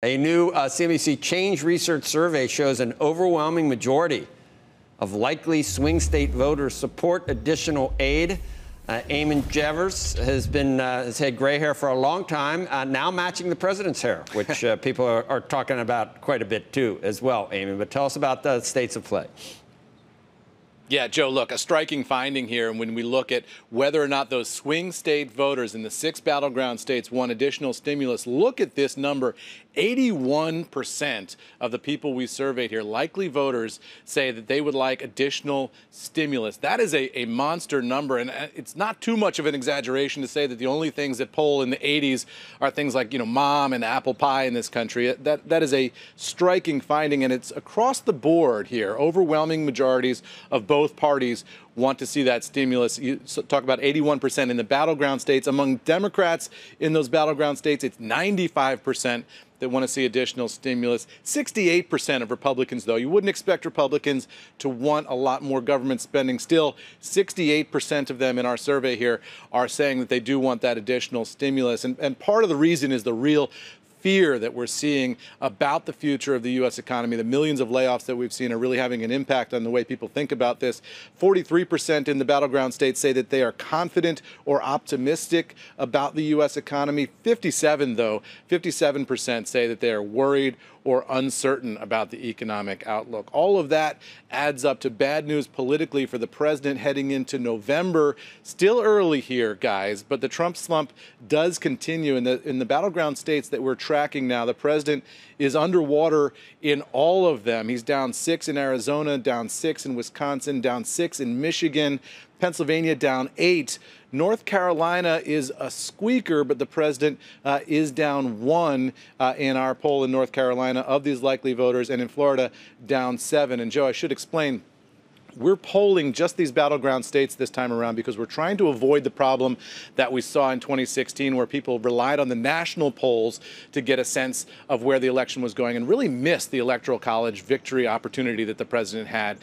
A new CNBC Change Research survey shows an overwhelming majority of likely swing state voters support additional aid. Eamon Javers has had gray hair for a long time, now matching the president's hair, which people are talking about quite a bit too as well, Eamon. But tell us about the states of play. Yeah, Joe, look, a striking finding here when we look at whether or not those swing state voters in the 6 battleground states want additional stimulus. Look at this number. 81% of the people we surveyed here, likely voters, say that they would like additional stimulus. That is a monster number, and it's not too much of an exaggeration to say that the only things that poll in the 80s are things like, mom and apple pie in this country. That is a striking finding, and it's across the board here. Overwhelming majorities of both parties want to see that stimulus. You talk about 81% in the battleground states. Among Democrats in those battleground states, it's 95% that want to see additional stimulus. 68% of Republicans, though, you wouldn't expect Republicans to want a lot more government spending. Still, 68% of them in our survey here are saying that they do want that additional stimulus. And part of the reason is the real fear that we're seeing about the future of the U.S. economy. The millions of layoffs that we've seen are really having an impact on the way people think about this. 43% in the battleground states say that they are confident or optimistic about the U.S. economy. 57% say that they are worried or uncertain about the economic outlook. All of that adds up to bad news politically for the president heading into November. Still early here, guys, but the Trump slump does continue in the battleground states that we're tracking now. The president is underwater in all of them. He's down 6 in Arizona, down 6 in Wisconsin, down 6 in Michigan, Pennsylvania down 8. North Carolina is a squeaker, but the president is down 1 in our poll in North Carolina of these likely voters, and in Florida down 7. And Joe, I should explain, we're polling just these battleground states this time around because we're trying to avoid the problem that we saw in 2016 where people relied on the national polls to get a sense of where the election was going and really missed the Electoral College victory opportunity that the president had.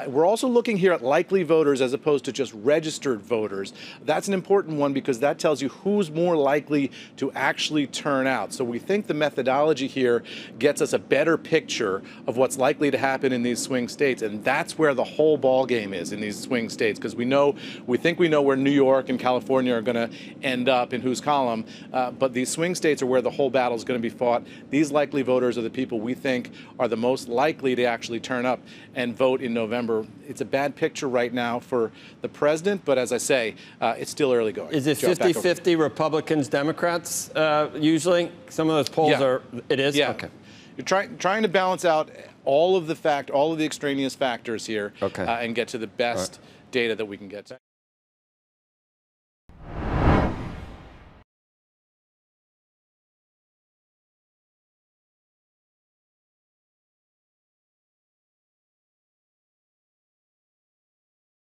We're also looking here at likely voters as opposed to just registered voters. That's an important one because that tells you who's more likely to actually turn out. So we think the methodology here gets us a better picture of what's likely to happen in these swing states, and that's where the whole ball game is in these swing states, because we think we know where New York and California are going to end up in whose column, but these swing states are where the whole battle is going to be fought. These likely voters are the people we think are the most likely to actually turn up and vote in November. It's a bad picture right now for the president, but as I say, it's still early going. Is it 50-50 Republicans, Democrats usually? Some of those polls are, it is? Yeah. Okay. You're trying to balance out all of the extraneous factors here, and get to the best data that we can get to.